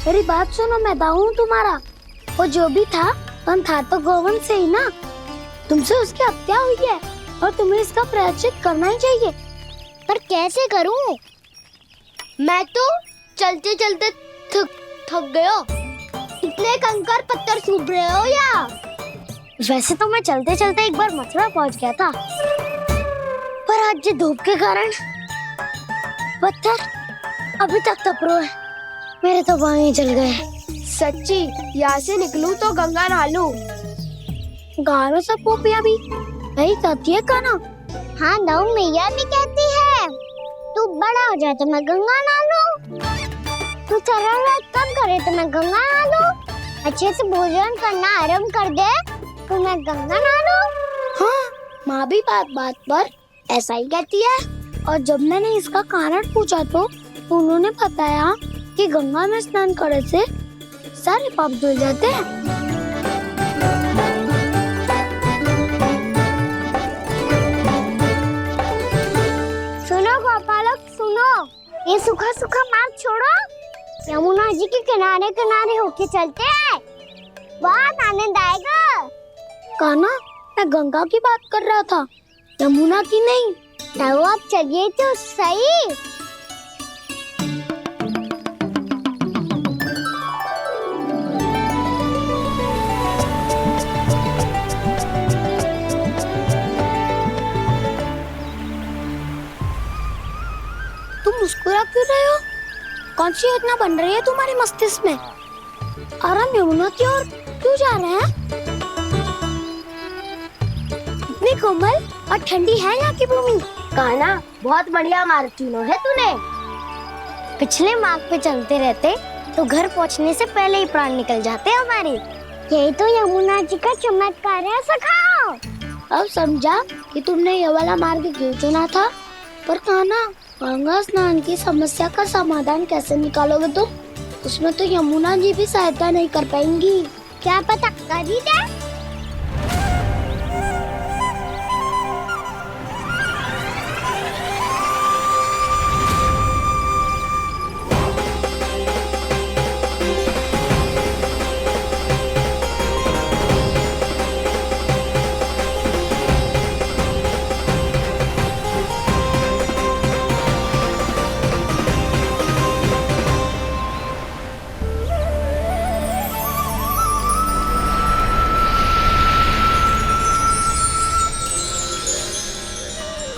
मेरी बात सुनो, मैं दाऊ हूँ तुम्हारा। वो जो भी था तो गोवन से ही ना। तुमसे उसकी हत्या हुई है और तुम्हें इसका प्रायश्चित करना ही चाहिए। पर कैसे करूं? मैं तो चलते चलते थक गया। इतने कंकर पत्थर सूख रहे हो या? वैसे तो मैं चलते चलते एक बार मथुरा पहुंच गया था, पर आज ये धूप के कारण पत्थर अभी तक तप रहे हैं। मेरे तो पाँव ही जल गए। सच्ची, यहाँ से निकलूं तो गंगा नहा लूं। गाँव में सब पोपिया भी यही कहती है काना। हाँ, दाऊ मैया भी कहती है तू बड़ा हो जाए तो मैं गंगा नहा लूं, तू चरण कम करे तो मैं गंगा नहा लूं, अच्छे से भोजन करना आरंभ कर दे तो मैं गंगा नहा लूं। हाँ, माँ भी बात बात पर ऐसा ही कहती है। और जब मैंने इसका कारण पूछा तो उन्होंने बताया कि गंगा में स्नान करने से सारे पाप धुल जाते हैं। सुनो गोपालक, सुनो, ये सूखा सूखा मार्ग छोड़ो, यमुना जी के किनारे किनारे होके चलते हैं, बहुत आनंद आएगा। काना, मैं गंगा की बात कर रहा था, यमुना की नहीं। तो आप चलिए तो सही। तुम मुस्कुरा क्यों रहे हो? कौन सी योजना बन रही है तुम्हारे मस्तिष्क में? और हम यमुना की ओर क्यों जा रहे हैं? इतनी कोमल और ठंडी है यहाँ की भूमि। कान्हा, बहुत बढ़िया मार्ग चुना है तूने। पिछले मार्ग पे चलते रहते तो घर पहुँचने से पहले ही प्राण निकल जाते हमारे। यही तो यमुना जी का चमत्कार है सखाओ। अब समझा कि तुमने ये वाला मार्ग क्यों चुना था। पर कान्हा, गंगा स्नान की समस्या का समाधान कैसे निकालोगे तुम? उसमें तो यमुना जी भी सहायता नहीं कर पाएंगी। क्या पता कर ही दे।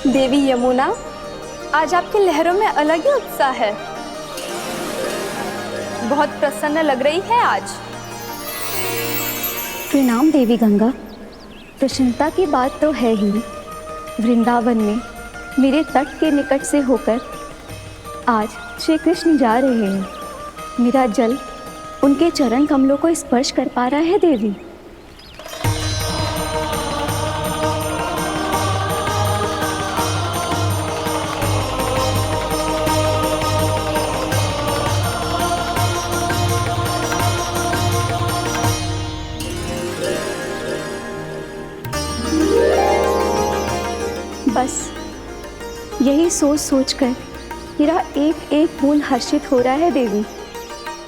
देवी यमुना, आज आपकी लहरों में अलग ही उत्साह है। बहुत प्रसन्न लग रही है आज। प्रणाम देवी गंगा। प्रसन्नता की बात तो है ही। वृंदावन में मेरे तट के निकट से होकर आज श्री कृष्ण जा रहे हैं। मेरा जल उनके चरण कमलों को स्पर्श कर पा रहा है देवी। बस यही सोच सोचकर मेरा एक एक फूल हर्षित हो रहा है देवी।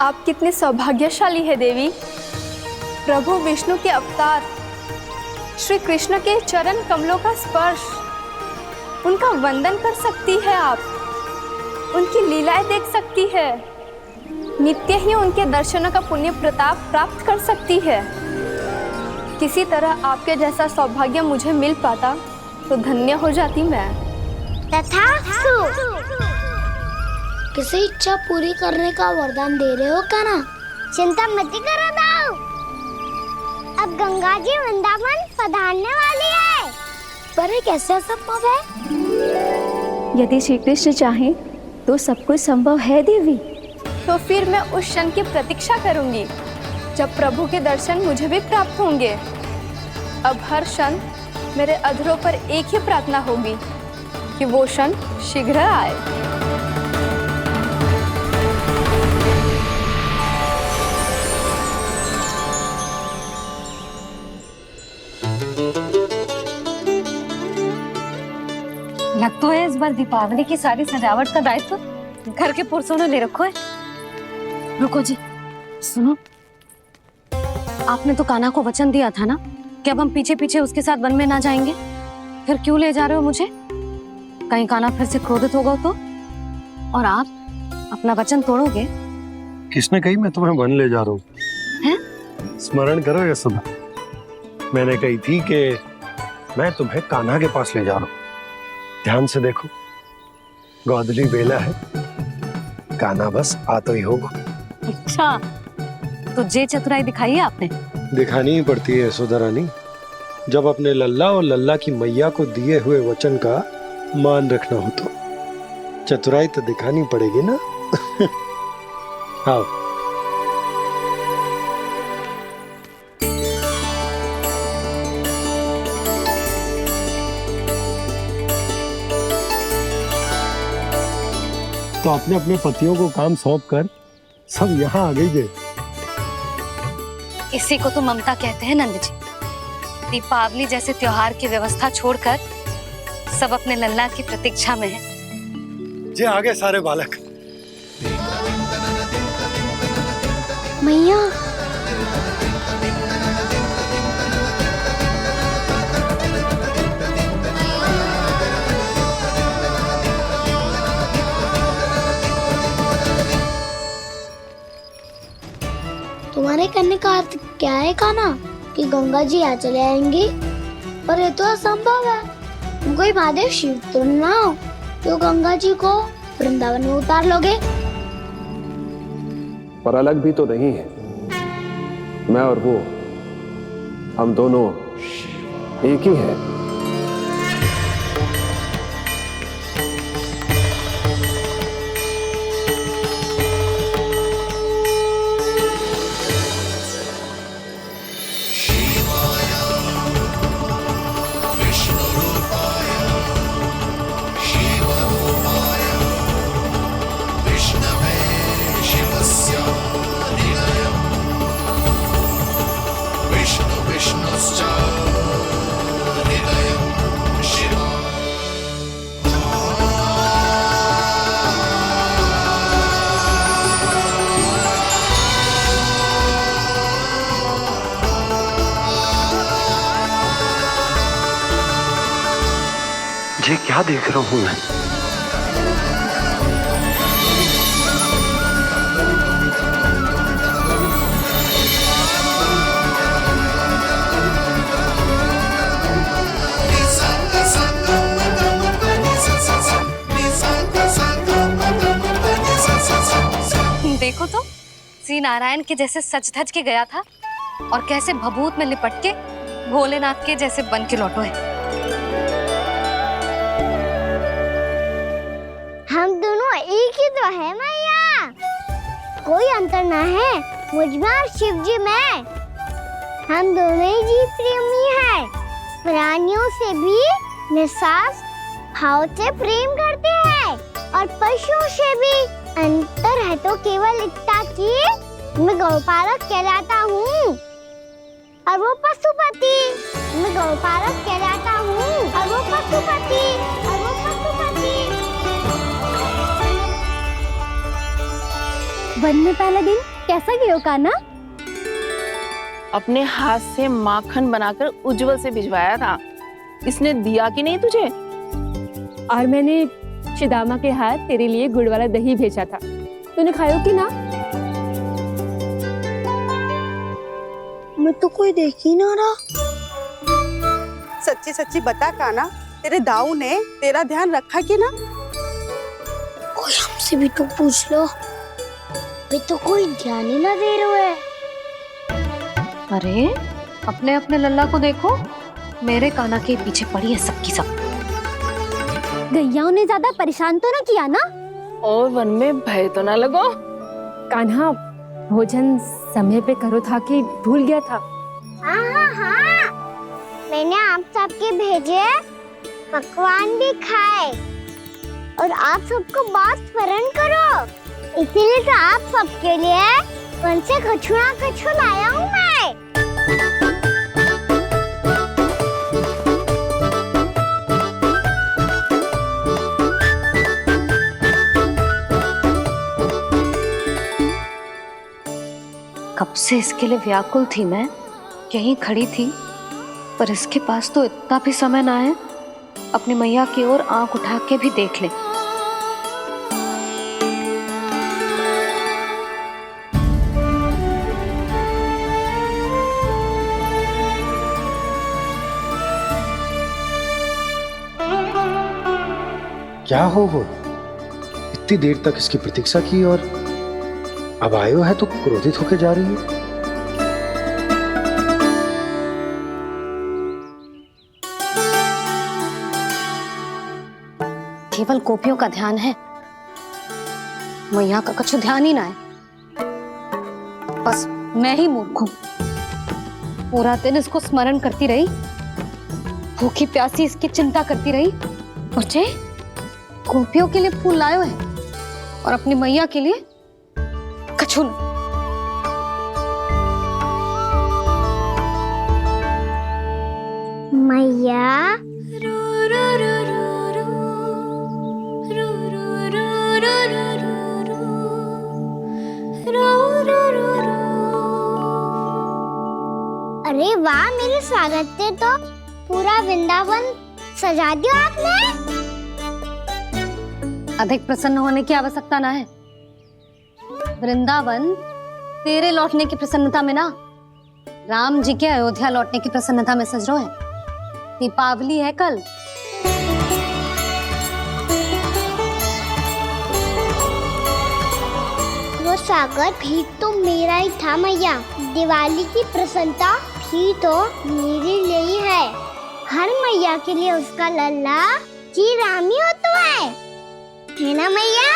आप कितने सौभाग्यशाली है देवी। प्रभु विष्णु के अवतार श्री कृष्ण के चरण कमलों का स्पर्श, उनका वंदन कर सकती है आप, उनकी लीलाएं देख सकती है, नित्य ही उनके दर्शनों का पुण्य प्रताप प्राप्त कर सकती है। किसी तरह आपके जैसा सौभाग्य मुझे मिल पाता तो धन्य हो जाती मैं। तथास्तु। किसी इच्छा पूरी करने का वरदान दे रहे हो कान्हा? चिंता मत करो दाऊ, अब गंगा जी वृंदावन पधारने वाली है। पर ये कैसे संभव है? यदि श्री कृष्ण चाहें तो सब कुछ संभव है देवी। तो फिर मैं उस क्षण की प्रतीक्षा करूंगी जब प्रभु के दर्शन मुझे भी प्राप्त होंगे। अब हर क्षण मेरे अधरों पर एक ही प्रार्थना होगी कि वो क्षण शीघ्र आए। लगता है इस बार दीपावली की सारी सजावट का दायित्व घर के पुरुषों ने ले रखा है। रुको जी, सुनो, आपने तो कान्हा को वचन दिया था ना कि अब हम पीछे पीछे उसके साथ वन में ना जाएंगे। फिर क्यों ले जा रहे हो मुझे? कहीं कान्हा फिर से क्रोधित होगा तो? और आप अपना वचन तोड़ोगे? किसने कही मैं तुम्हें वन ले जा रहा हूँ? स्मरण करो यशोदा, मैंने कही थी कि मैं तुम्हें कान्हा के पास ले जा रहा हूँ। ध्यान से देखो, गोदली बेला है, कान्हा बस आ तो ही होगा। अच्छा, तो जे चतुराई दिखाई है आपने? दिखानी ही पड़ती है यशोदा रानी, जब अपने लल्ला और लल्ला की मैया को दिए हुए वचन का मान रखना हो तो चतुराई तो दिखानी पड़ेगी ना। आओ। तो अपने अपने पतियों को काम सौंप कर सब यहाँ आ गई थे। इसी को तो ममता कहते हैं नंद जी। दीपावली जैसे त्योहार की व्यवस्था छोड़कर सब अपने लल्ला की प्रतीक्षा में हैं। जे आगे सारे बालक। मैया, तुम्हारे करने का अर्थ क्या है कान्हा? कि गंगा जी आ चले आएंगी? पर ये तो असंभव है। तुम कोई महादेव शिव तो ना हो तो गंगा जी को वृंदावन में उतार लोगे? पर अलग भी तो नहीं है। मैं और वो, हम दोनों एक ही हैं। ये क्या देख रहा हूँ मैं? देखो तो, श्री नारायण के जैसे सच धज के गया था और कैसे भभूत में लिपट के भोलेनाथ के जैसे बन के लौटो है। हम दोनों एक ही तो है मैया, कोई अंतर ना है मुझ में और शिव जी में। हम दोनों ही जीव प्रेमी हैं, प्राणियों से भी निस्वार्थ भाव से प्रेम करते हैं और पशुओं से भी। अंतर है तो केवल इतना कि मैं गौपालक कहलाता हूँ और वो पशुपति। मैं गौपालक कहलाता हूँ और वो पशुपति। वन में पहला दिन कैसा गया कान्हा? अपने हाथ से माखन बनाकर उज्जवल से भिजवाया था। इसने दिया कि नहीं तुझे? और मैंने शिदामा के हाथ तेरे लिए गुड़ वाला दही भेजा था, तूने खायो कि ना? मैं तो कोई देख ही ना रहा। सच्ची सच्ची बता कान्हा, तेरे दाऊ ने तेरा ध्यान रखा कि ना? कोई हमसे भी तो पूछ लो, वे तो कोई ध्यान ही ना दे रहे है। अरे अपने अपने लल्ला को देखो, मेरे कान्हा के पीछे पड़ी है सबकी सब। गैयाओं ने ज्यादा परेशान तो ना किया ना? और वन में भय तो ना लगो? कान्हा भोजन समय पे करो था कि भूल गया था? हाँ, मैंने आप सबके भेजे पकवान भी खाए और आप सबको बात स्मरण करो, इसीलिए तो आप सबके लिए वन से कछुआ कछु लाया हूँ मैं। कब से इसके लिए व्याकुल थी मैं, यहीं खड़ी थी, पर इसके पास तो इतना भी समय ना है अपनी मैया की ओर आंख उठा के भी देख ले। क्या हो वो? इतनी देर तक इसकी प्रतीक्षा की और अब आयो है तो क्रोधित होकर जा रही है। केवल गोपियों का ध्यान है, मैया का कुछ ध्यान ही ना है। बस मैं ही मूर्ख हूं, पूरा दिन इसको स्मरण करती रही, भूखी प्यासी इसकी चिंता करती रही, और जे गोपियों के लिए फूल लायो है और अपनी मैया के लिए कछु न। मैया अरे वाह, मेरे स्वागत से तो पूरा वृंदावन सजा दिया आपने। अधिक प्रसन्न होने की आवश्यकता ना है। वृंदावन तेरे लौटने की प्रसन्नता में ना, राम जी के अयोध्या लौटने की प्रसन्नता में सज रहे हैं। दीपावली है कल। वो सागर भी तो मेरा ही था मैया। दिवाली की प्रसन्नता भी तो मेरे लिए ही है। हर मैया के लिए उसका लल्ला जी राम ही होता है ना मैया?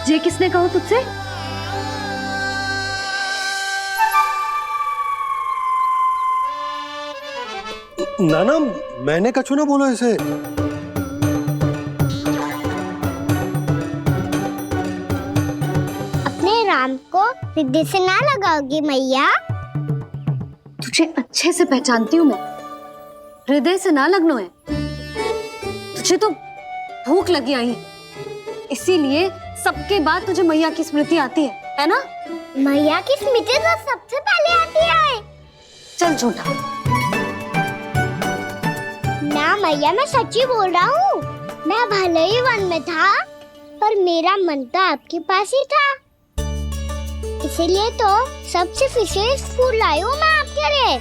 ये किसने कहा तुझसे? नाना, मैंने कछु ना बोला इसे। अपने राम को हृदय से ना लगाओगी मैया? तुझे अच्छे से पहचानती हूँ मैं, हृदय से ना लगनो है। तुझे तो भूख लगी आई है, इसीलिए सबके बाद तुझे मैया की स्मृति आती है ना? मैया की स्मृति तो सबसे पहले आती है। चल झूठा। ना मैया, मैं सच्ची बोल रहा हूँ। मैं भले ही वन में था, पर मेरा मन तो आपके पास ही था। इसीलिए तो सबसे विशेष फूल लाई हूँ मैं आपके लिए।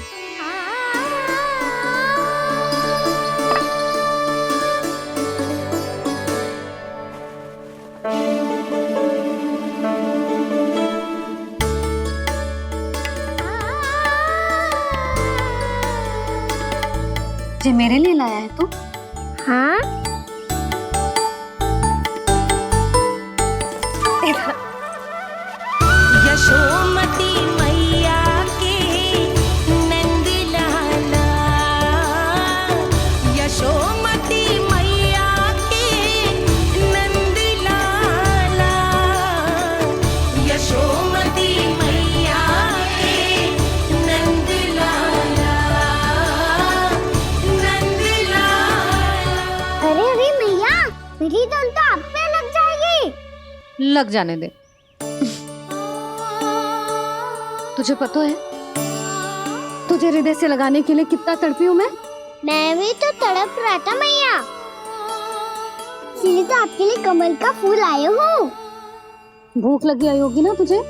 ये मेरे लिए लाया है तू? हाँ, यशोमती मैया के नंद लाला, यशोमती मैया के नंद लाला, यशोमती मैया के नंद लाला, नंद लाला। अरे अरे मैया, मेरी धुन तो आप पे लग जाएगी। लग जाने दे। तुझे पता है तुझे हृदय से लगाने के लिए कितना तड़पी हूँ मैं? मैं भी तो तड़प रहा था मैया, इसीलिए तो आपके लिए कमल का फूल आए हूँ। भूख लगी आई होगी ना तुझे?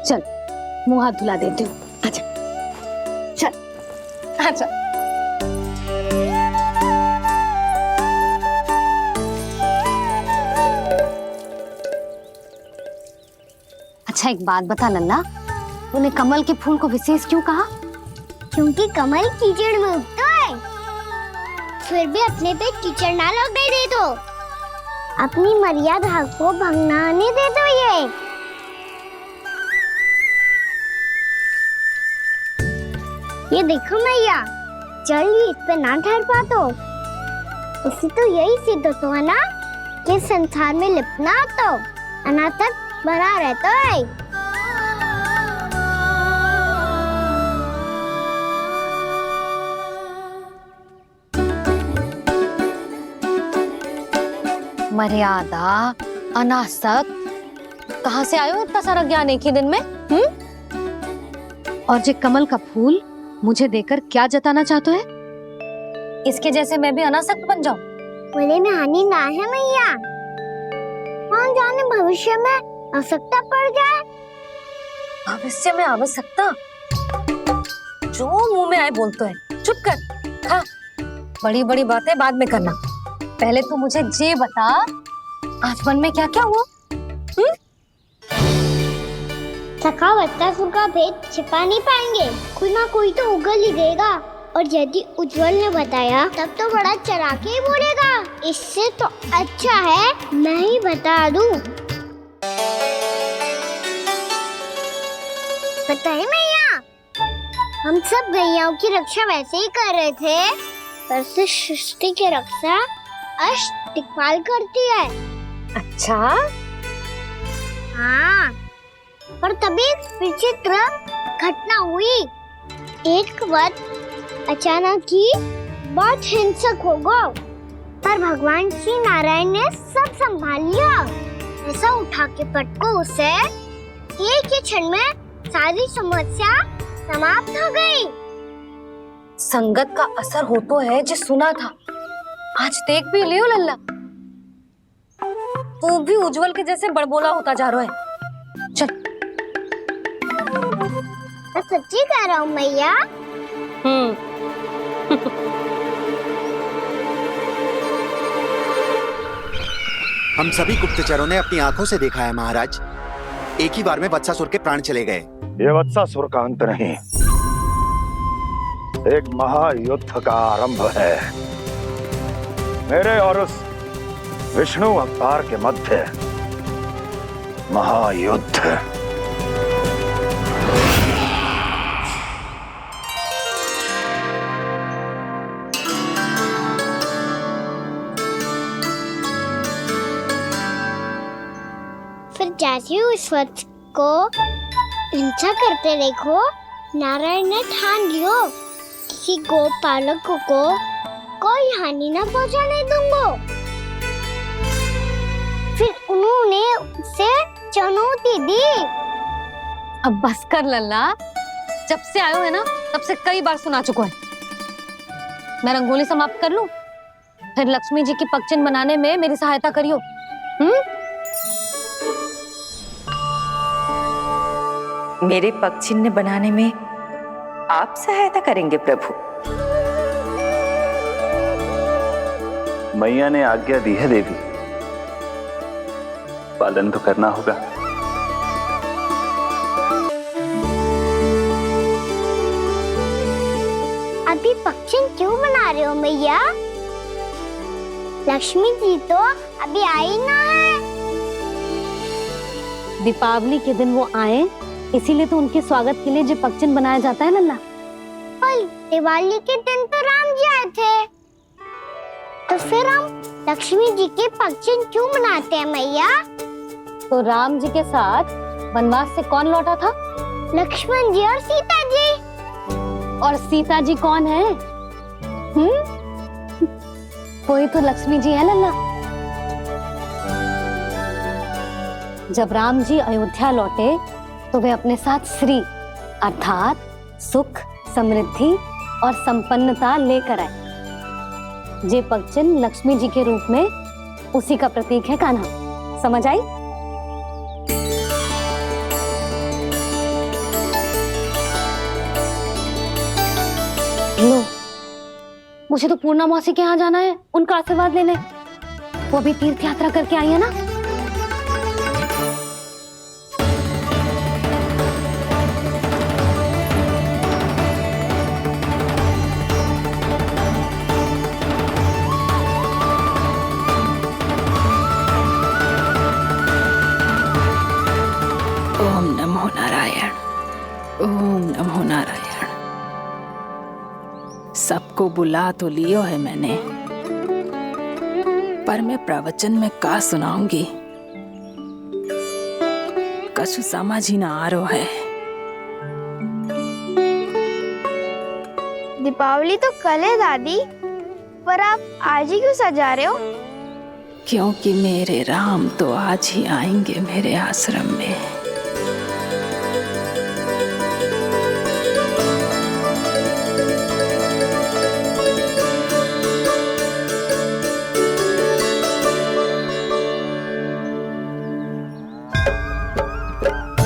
चल मुंह हाथ धुला देती हूँ। आजा, चल आजा। अच्छा एक बात बता लल्ला, तूने कमल के फूल को विशेष क्यों कहा? क्योंकि कमल कीचड़ में उगता है, फिर भी अपने पे कीचड़ ना लगने दे दो। अपनी मर्यादा को भंग ना आने दे दो। ये देखो मैया, जल ही इस पे ना ठहर पा तो इसी तो यही सिद्ध होता है ना कि संसार में लिपना तो अनाथक बना रहता है। मर्यादा, अनासक, कहाँ से आयो इतना सारा ज्ञान एक ही दिन में? और ये कमल का फूल मुझे देकर क्या जताना चाहते है? इसके जैसे मैं भी अनासक्त बन जाऊं? बोले में हानि ना है मैया, कौन जाने भविष्य में आवश्यकता पड़ जाए। भविष्य में आवश्यकता? जो मुंह में आए बोलते हैं, चुप कर। हाँ, बड़ी बड़ी बातें बाद में करना, पहले तू मुझे ये बता आज मन में क्या क्या हुआ? सखा बत्तासुर का भेद छिपा नहीं पाएंगे, कोई ना कोई तो उगल ही देगा। और यदि उज्जवल ने बताया तब तो बड़ा चला के ही बोलेगा। इससे तो अच्छा है मैं ही बता दूं। पता है मैया, हम सब गैयाओं की रक्षा वैसे ही कर रहे थे, पर से सृष्टि की रक्षा अष्टदिक्पाल करती है। अच्छा, हाँ, पर तभी विचित्र घटना हुई। एक वक्त अचानक ही बहुत हिंसक हो गया, पर भगवान श्री नारायण ने सब संभाल लिया। ऐसा उठा के पटको उसे, एक ही क्षण में सारी समस्या समाप्त हो गई। संगत का असर हो तो है जो सुना था, आज देख भी लियो लल्ला, तू भी उज्जवल के जैसे बड़बोला होता जा रहा है। चल। मैं सच्ची कह रहा हूँ मैया। हम सभी गुप्तचरों ने अपनी आंखों से देखा है महाराज, एक ही बार में वत्सासुर के प्राण चले गए। ये वत्सासुर का अंत नहीं, एक महायुद्ध का आरंभ है। मेरे और उस विष्णु अवतार के मध्य महायुद्ध। फिर जैसे ही उस वक्त को हिंसा करते देखो, नारायण ने ठान लियो किसी गोपालक को कोई हानि न पहुंचाने दूंगा। फिर उन्होंने उसे चुनौती दी। अब बस कर लल्ला, जब से आयो है ना तब से कई बार सुना चुका है। मैं रंगोली समाप्त कर लूं, फिर लक्ष्मी जी की पगचिन बनाने में मेरी सहायता करियो। मेरे पगचिन्ह बनाने में आप सहायता करेंगे प्रभु? मैया ने आज्ञा दी है देवी, पालन तो करना होगा। अभी पक्षी क्यों बना रहे हो मैया? लक्ष्मी जी तो अभी आई ना है। दीपावली के दिन वो आए, इसीलिए तो उनके स्वागत के लिए जो पगचिन बनाया जाता है लल्ला। पर दिवाली के दिन तो राम जी आए थे, तो फिर हम लक्ष्मी जी के पगचिन क्यों बनाते हैं मैया? तो राम जी के साथ वनवास से कौन लौटा था? लक्ष्मण जी और सीता जी। और सीता जी कौन है? कोई तो लक्ष्मी जी है लल्ला। जब राम जी अयोध्या लौटे तो वे अपने साथ श्री अर्थात सुख, समृद्धि और संपन्नता लेकर आए। जे पगचिन लक्ष्मी जी के रूप में उसी का प्रतीक है कान्हा। समझ आई? लो, मुझे तो पूर्णा मौसी के यहाँ जाना है, उनका आशीर्वाद लेने। वो भी तीर्थ यात्रा करके आई है ना। ओम नमो नारायण, ओम नमो नारायण। सबको बुला तो लियो है मैंने, पर मैं प्रवचन में का सुनाऊंगी, कछु समझ ही ना आ रहा है। दीपावली तो कल है दादी, पर आप आज ही क्यों सजा रहे हो? क्योंकि मेरे राम तो आज ही आएंगे मेरे आश्रम में।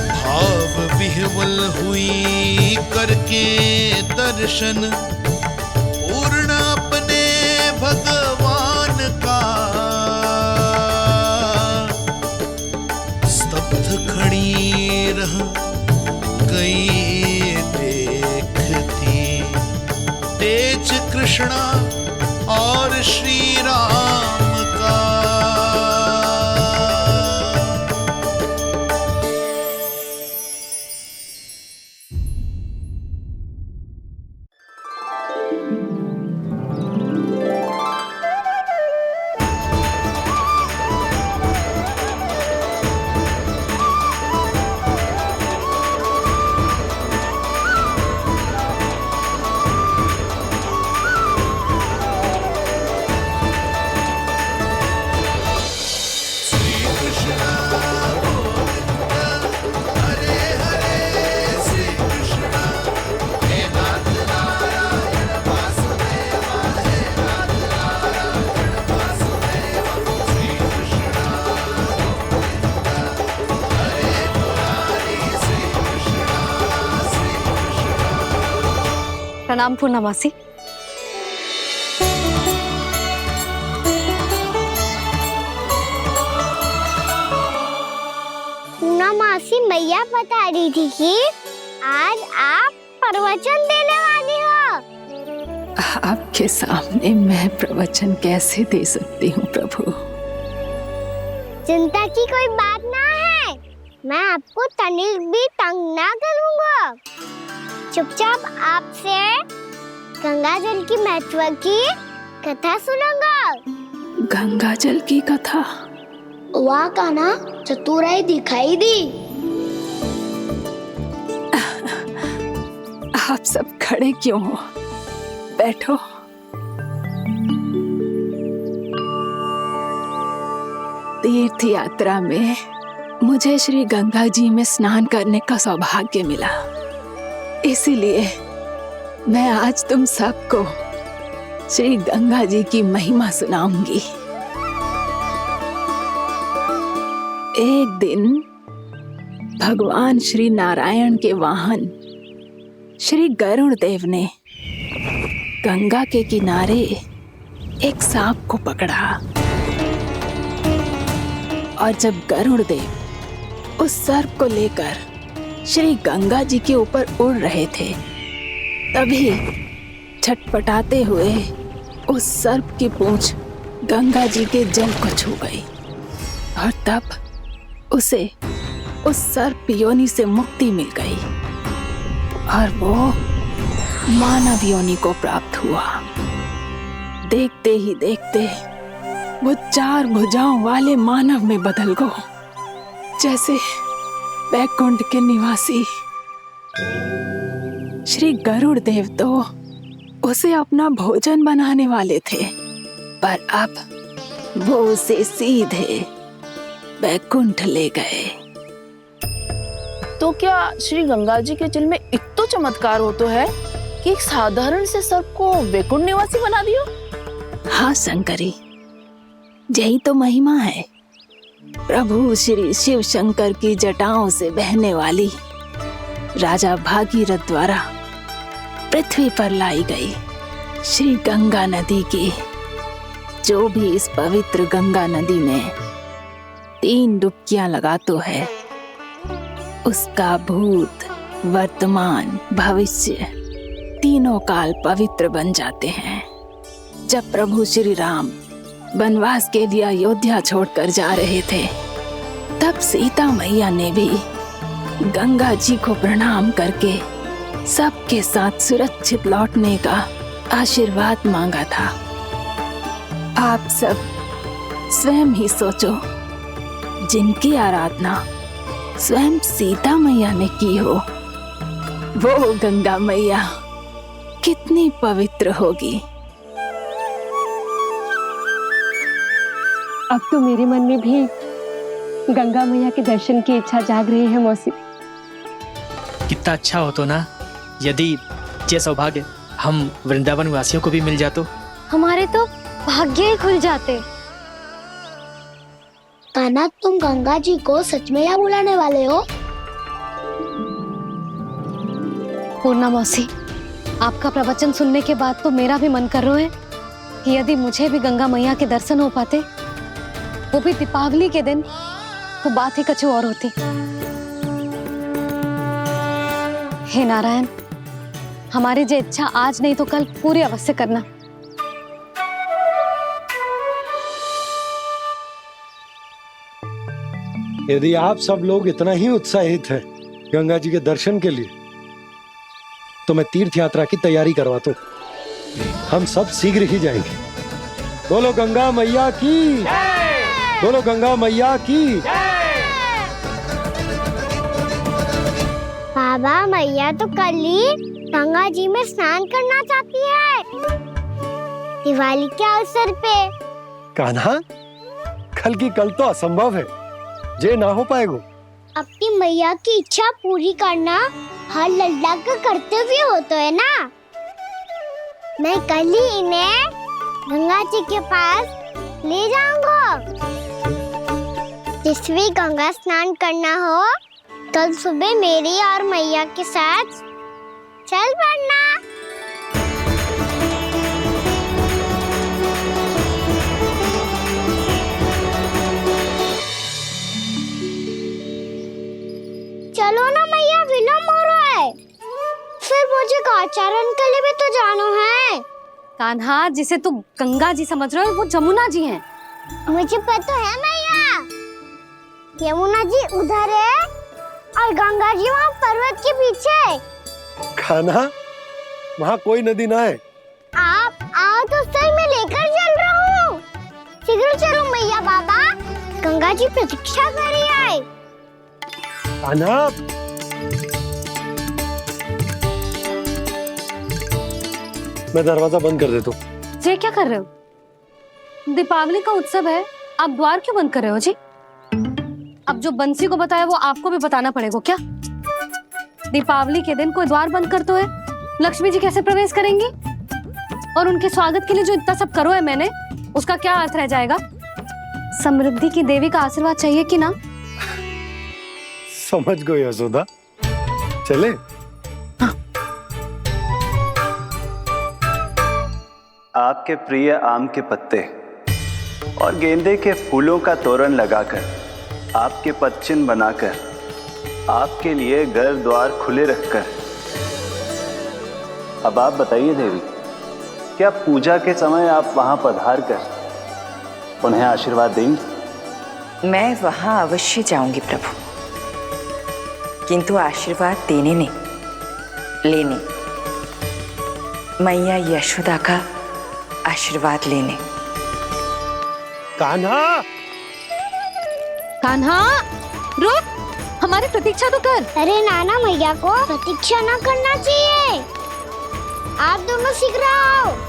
भाव विह्वल हुई करके दर्शन पूर्ण अपने भगवान का, स्तब्ध खड़ी रह गई देखती तेज कृष्णा और श्री राम का। प्रणाम पूर्णमासी। पूर्णमासी मैया बता रही थी कि आज आप प्रवचन देने वाली हो। आपके सामने मैं प्रवचन कैसे दे सकती हूँ प्रभु? चिंता की कोई बात ना है, मैं आपको तनिक भी तंग ना करूँगा। चुपचाप आपसे गंगा जल की महत्व की कथा सुनूंगा। गंगा जल की कथा? वाह कान्हा, चतुराई दिखाई दी। आप सब खड़े क्यों हो? बैठो। तीर्थ यात्रा में मुझे श्री गंगा जी में स्नान करने का सौभाग्य मिला, इसीलिए मैं आज तुम सबको श्री गंगा जी की महिमा सुनाऊंगी। एक दिन भगवान श्री नारायण के वाहन श्री गरुड़ देव ने गंगा के किनारे एक सांप को पकड़ा, और जब गरुड़ देव उस सर्प को लेकर श्री गंगा जी के ऊपर उड़ रहे थे, तभी छटपटाते हुए उस सर्प की पूंछ गंगा जी के जल को छू गई, और तब उसे उस सर्प योनि से मुक्ति मिल गई और वो मानव योनि को प्राप्त हुआ। देखते ही देखते वो 4 भुजाओं वाले मानव में बदल गो, जैसे वैकुंठ के निवासी। श्री गरुड़ देव तो उसे अपना भोजन बनाने वाले थे, पर अब वो उसे सीधे वैकुंठ ले गए। तो क्या श्री गंगा जी के जल में इतना चमत्कार हो तो है कि एक साधारण से सर्प को वैकुंठ निवासी बना दियो? हाँ शंकरी, यही तो महिमा है। प्रभु श्री शिव शंकर की जटाओं से बहने वाली राजा भागीरथ द्वारा पृथ्वी पर लाई गई श्री गंगा नदी की, जो भी इस पवित्र गंगा नदी में 3 डुबकियां लगातो है, उसका भूत, वर्तमान, भविष्य तीनों काल पवित्र बन जाते हैं। जब प्रभु श्री राम वनवास के लिए अयोध्या छोड़कर जा रहे थे, तब सीता मैया ने भी गंगा जी को प्रणाम करके सबके साथ सुरक्षित लौटने का आशीर्वाद मांगा था। आप सब स्वयं ही सोचो, जिनकी आराधना स्वयं सीता मैया ने की हो, वो गंगा मैया कितनी पवित्र होगी। अब तो मेरे मन में भी गंगा मैया के दर्शन की इच्छा जाग रही है मौसी। कितना अच्छा हो तो ना यदि ये सौभाग्य हम वृंदावन वासियों को भी मिल जातो। हमारे तो भाग्य ही खुल जाते। कान्हा, तुम गंगा जी को सच में यहाँ बुलाने वाले हो? पूर्णा मौसी, आपका प्रवचन सुनने के बाद तो मेरा भी मन कर रहा है कि यदि मुझे भी गंगा मैया के दर्शन हो पाते, वो भी दीपावली के दिन, तो बात ही कुछ और होती। हे नारायण, हमारी जो इच्छा आज नहीं तो कल पूरी अवश्य करना। यदि आप सब लोग इतना ही उत्साहित हैं गंगा जी के दर्शन के लिए, तो मैं तीर्थ यात्रा की तैयारी करवाता हूँ। हम सब शीघ्र ही जाएंगे। बोलो गंगा मैया की, बोलो गंगा मैया की। बाबा, मैया तो कल ही गंगा जी में स्नान करना चाहती है, दिवाली के अवसर पे। कान्हा, कल की कल तो असंभव है, जे ना हो पाएगा। अपनी मैया की इच्छा पूरी करना हर लल्ला का कर्तव्य होता है ना। मैं कल ही इन्हें गंगा जी के पास ले जाऊंगा। जिस भी गंगा स्नान करना हो, कल सुबह मेरी और मैया के साथ चल पड़ना। चलो ना मैया, विलम्ब हो रहा है। फिर मुझे आचरण के लिए भी तो जाना है। कान्हा, जिसे तू गंगा जी समझ रहे हो, वो जमुना जी हैं। मुझे पता है मैया, यमुना जी उधर है और गंगा जी वहाँ पर्वत के पीछे। कान्हा, वहाँ कोई नदी ना है। आप आओ तो सही, मैं लेकर चल रहा हूँ। शीघ्र चलो मैया। बाबा, गंगा जी प्रतीक्षा कर रही है। कान्हा, मैं दरवाजा बंद कर देता हूँ। जी क्या कर रहे हो? दीपावली का उत्सव है, आप द्वार क्यों बंद कर रहे हो जी? अब जो बंसी को बताया वो आपको भी बताना पड़ेगा क्या? दीपावली के दिन कोई द्वार बंद कर तो है, लक्ष्मी जी कैसे प्रवेश करेंगी? और उनके स्वागत के लिए जो इतना सब करो है मैंने, उसका क्या अर्थ रह जाएगा? समृद्धि की देवी का आशीर्वाद चाहिए कि ना? समझ गई यशोदा, चले। आपके प्रिय आम के पत्ते और गेंदे के फूलों का तोरण लगाकर, आपके पदचिन्ह बनाकर, आपके लिए घर द्वार खुले रखकर, अब आप बताइए देवी, क्या पूजा के समय आप वहां पधार कर उन्हें आशीर्वाद देंगी? मैं वहां अवश्य जाऊंगी प्रभु, किंतु आशीर्वाद देने नहीं, लेने, मैया यशोदा का आशीर्वाद लेने। कान्हा, कान्हा, रुक, हमारी प्रतीक्षा तो कर। अरे नाना, मैया को प्रतीक्षा ना करना चाहिए। आप दोनों शीघ्र आओ।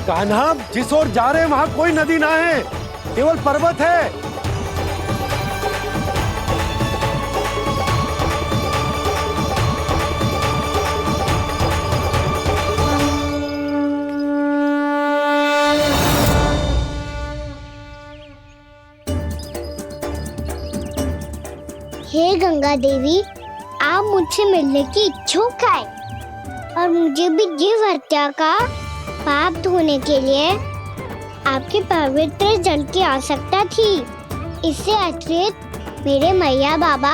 कान्हा, जिस ओर जा रहे हैं वहां कोई नदी ना है, केवल पर्वत है। हे गंगा देवी, आप मुझसे मिलने की इच्छुक है और मुझे भी जीव हत्या का पाप धोने के लिए आपके पवित्र जल की आवश्यकता थी। इससे अतिरिक्त मेरे मैया बाबा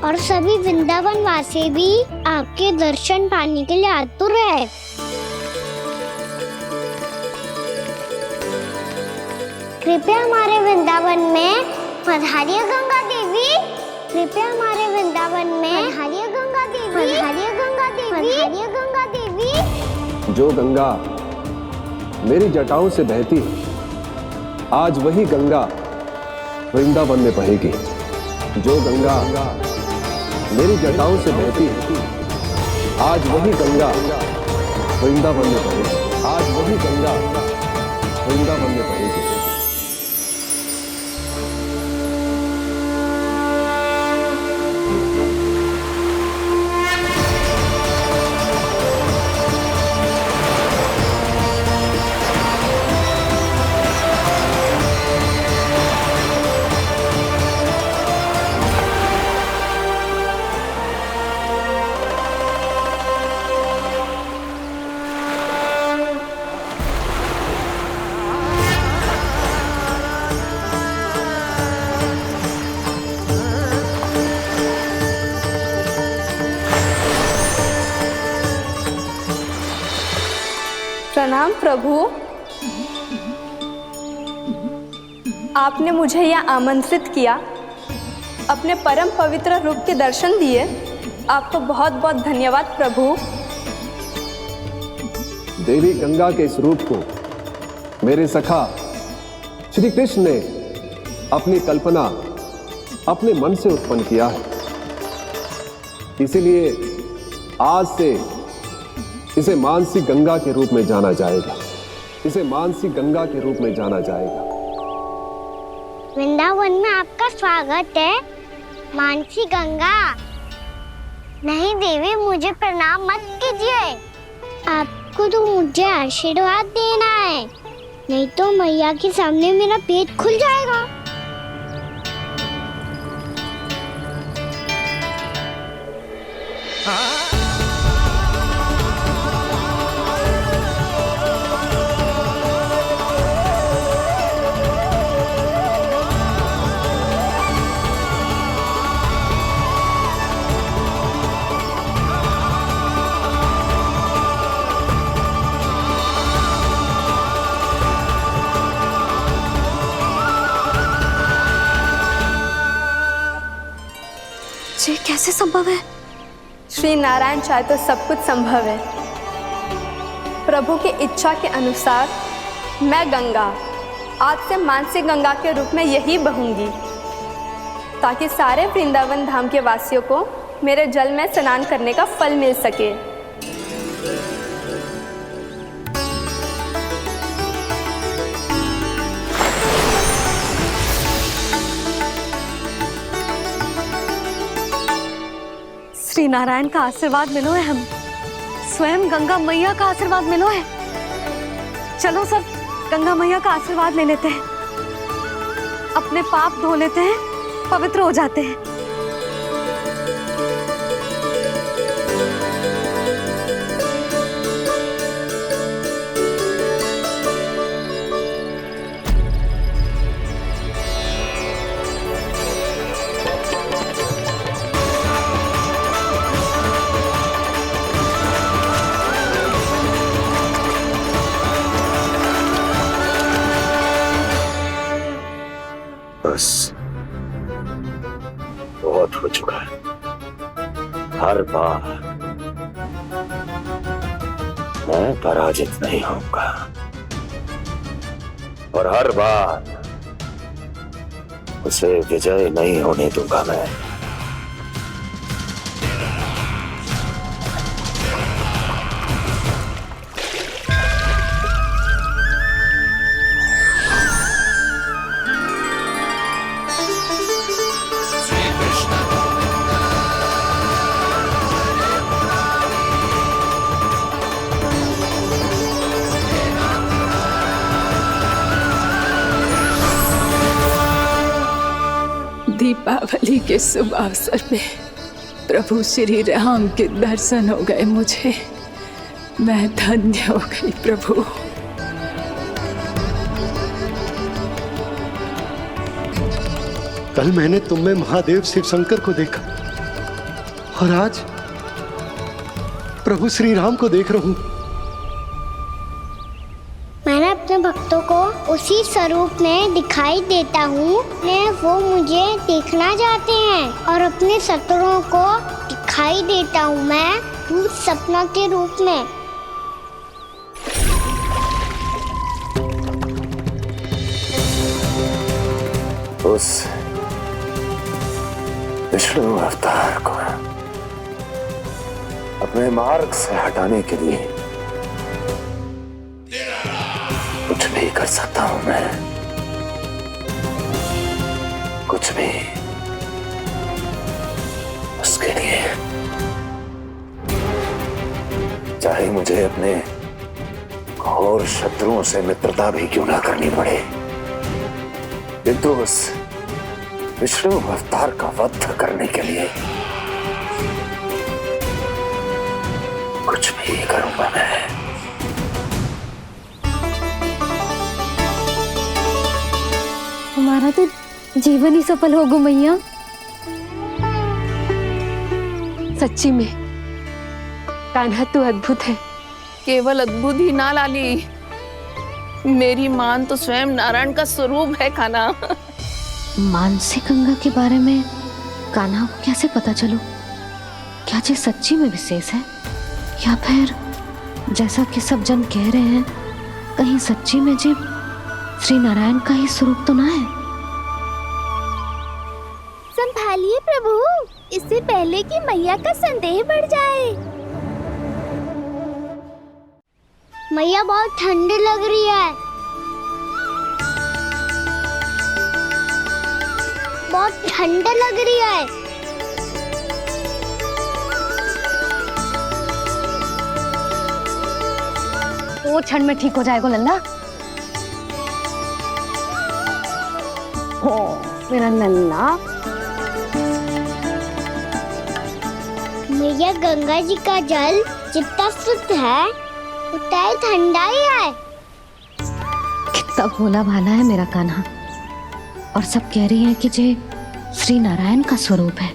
और सभी वृंदावन वासी भी आपके दर्शन पाने के लिए आतुर है। कृपया हमारे वृंदावन में पधारिए गंगा देवी। कृपया हमारे वृंदावन में पधारिए गंगा देवी। पधारिए गंगा देवी। पधारिए गंगा देवी। जो गंगा मेरी जटाओं से बहती है, आज वही गंगा वृंदावन में बहेगी। जो गंगा मेरी जटाओं से बहती है, आज वही गंगा वृंदावन में बहेगी। आज वही गंगा वृंदावन में बहेगी। प्रणाम प्रभु। आपने मुझे यह आमंत्रित किया, अपने परम पवित्र रूप के दर्शन दिए। आपको बहुत बहुत धन्यवाद प्रभु। देवी गंगा के इस रूप को मेरे सखा श्री कृष्ण ने अपनी कल्पना अपने मन से उत्पन्न किया है। इसीलिए आज से इसे मानसी गंगा के रूप में जाना जाएगा। इसे मानसी गंगा के रूप में जाना जाएगा। वृंदावन में आपका स्वागत है मानसी गंगा। नहीं देवी, मुझे प्रणाम मत कीजिए। आपको तो मुझे आशीर्वाद देना है, नहीं तो मैया के सामने मेरा पेट खुल जाएगा। ये कैसे संभव है? श्री नारायण चाहे तो सब कुछ संभव है। प्रभु की इच्छा के अनुसार मैं गंगा आज से मानसी गंगा के रूप में यही बहूंगी, ताकि सारे वृंदावन धाम के वासियों को मेरे जल में स्नान करने का फल मिल सके। श्री नारायण का आशीर्वाद मिलो है, हम स्वयं गंगा मैया का आशीर्वाद मिलो है। चलो सब गंगा मैया का आशीर्वाद ले लेते हैं, अपने पाप धो लेते हैं, पवित्र हो जाते हैं। बस बहुत हो चुका है। हर बार मैं पराजित नहीं होऊंगा और हर बार उसे विजय नहीं होने दूंगा मैं। दीपावली के शुभ अवसर पे प्रभु श्री राम के दर्शन हो गए मुझे। मैं धन्य हो गई प्रभु। कल मैंने तुम में महादेव शिव शंकर को देखा। और आज प्रभु श्री राम को देख रहा हूं। मैंने अपने भक्तों को उसी स्वरूप में दिखाई देता हूँ वो मुझे देखना चाहते हैं, और अपने शत्रुओं को दिखाई देता हूँ मैं भूत सपना के रूप में। उस विष्णु अवतार को अपने मार्ग से हटाने के लिए कुछ भी कर सकता हूं मैं, कुछ भी। उसके लिए चाहे मुझे अपने घोर शत्रुओं से मित्रता भी क्यों ना करनी पड़े, किंतु उस विष्णु अवतार का वध करने के लिए कुछ भी करूंगा मैं। हमारा तो जीवन ही सफल होगा मैया। सच्ची में कान्हा तू अद्भुत है। केवल अद्भुत ही ना लाली, मेरी मान तो स्वयं नारायण का स्वरूप है कान्हा। मानसी गंगा के बारे में कान्हा को कैसे पता चलो? क्या ये सच्ची में विशेष है, या फिर जैसा कि सब जन कह रहे हैं कहीं सच्ची में जी श्री नारायण का ही स्वरूप तो ना है? संभालिए प्रभु, इससे पहले कि मैया का संदेह बढ़ जाए। मैया बहुत ठंडी लग रही है, बहुत ठंडा लग रही है। वो क्षण में ठीक हो जाएगा लल्ला। हो मेरा लल्ला। मैया गंगा जी का जल जितना शुद्ध है उतना ही ठंडा ही है। कितना भोला भाला है मेरा कान्हा, और सब कह रही हैं कि ये श्री नारायण का स्वरूप है।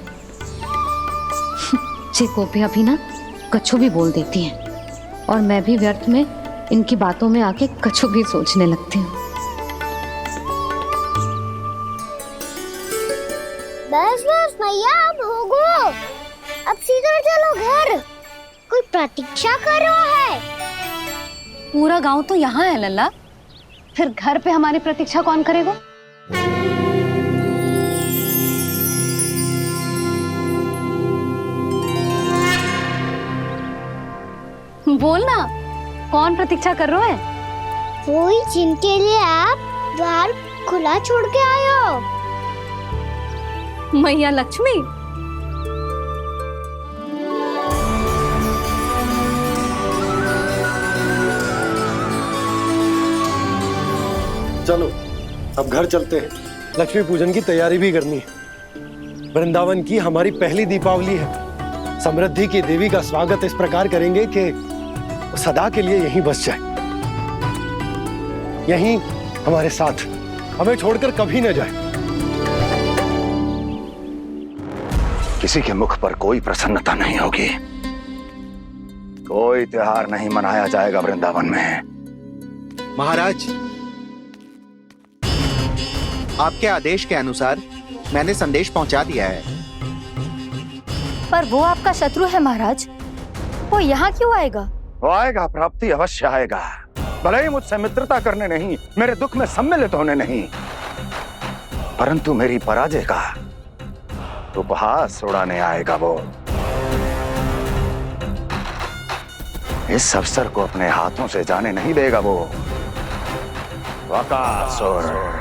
ये गोपियां भी ना कछु भी बोल देती हैं, और मैं भी व्यर्थ में इनकी बातों में आके कछु भी सोचने लगती हूँ। बस बस मैया, अब होगो, अब सीधा चलो घर। कोई प्रतीक्षा कर रहा है। पूरा गांव तो यहाँ है लल्ला, फिर घर पे हमारी प्रतीक्षा कौन करेगा? बोल ना, कौन प्रतीक्षा कर रहा है? वही जिनके लिए आप द्वार खुला छोड़ के आए हो। मैया लक्ष्मी। चलो अब घर चलते हैं, लक्ष्मी पूजन की तैयारी भी करनी है। वृंदावन की हमारी पहली दीपावली है। समृद्धि की देवी का स्वागत इस प्रकार करेंगे कि वो सदा के लिए यहीं बस जाए, यहीं हमारे साथ, हमें छोड़कर कभी न जाए। किसी के मुख पर कोई प्रसन्नता नहीं होगी, कोई त्योहार नहीं मनाया जाएगा वृंदावन में। महाराज, आपके आदेश के अनुसार मैंने संदेश पहुंचा दिया है। पर वो आपका शत्रु है महाराज, वो यहाँ क्यों आएगा? वो आएगा, प्राप्ति अवश्य आएगा। भले ही मुझसे मित्रता करने नहीं, मेरे दुख में सम्मिलित होने नहीं, परंतु मेरी पराजय का उपहास उड़ाने आएगा वो। इस अवसर को अपने हाथों से जाने नहीं देगा वो। वकासुर।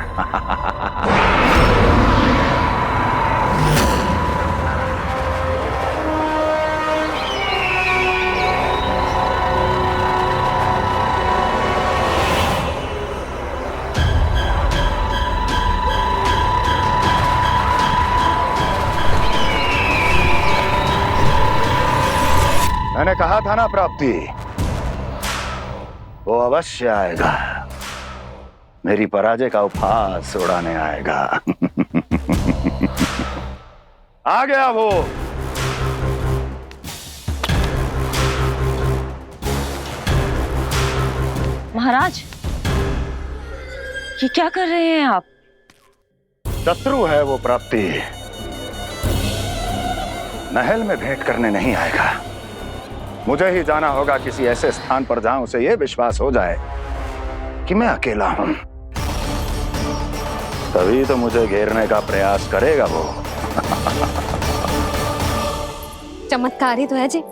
मैंने कहा था ना प्राप्ति, वो अवश्य आएगा, मेरी पराजय का उपहास उड़ाने आएगा। आ गया वो। महाराज, ये क्या कर रहे हैं आप? शत्रु है वो प्राप्ति, महल में भेंट करने नहीं आएगा। मुझे ही जाना होगा किसी ऐसे स्थान पर जहां उसे यह विश्वास हो जाए कि मैं अकेला हूं, तभी तो मुझे घेरने का प्रयास करेगा वो। चमत्कार ही तो है जी,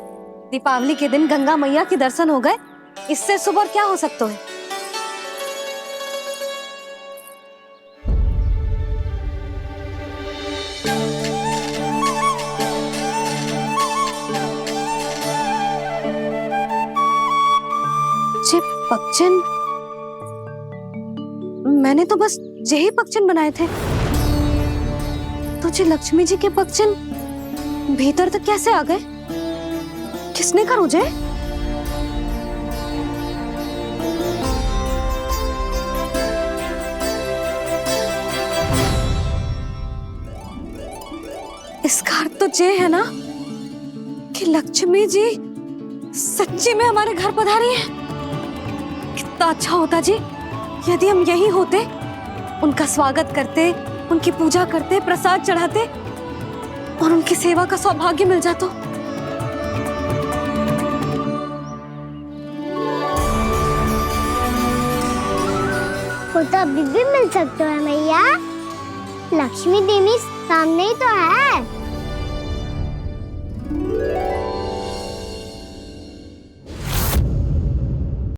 दीपावली के दिन गंगा मैया के दर्शन हो गए, इससे शुभ और क्या हो सकता है। जे पक्षन, मैंने तो बस यही पक्षन बनाए थे, तो जे लक्ष्मी जी के पक्षन भीतर तक कैसे आ गए? किसने करो जे? इसका अर्थ तो ये है ना कि लक्ष्मी जी सच्ची में हमारे घर पधारी है। कितना अच्छा होता जी यदि हम यही होते, उनका स्वागत करते, उनकी पूजा करते, प्रसाद चढ़ाते और उनकी सेवा का सौभाग्य मिल जाता। वो तो अभी भी मिल सकते हैं मैया, लक्ष्मी देवी सामने ही तो है।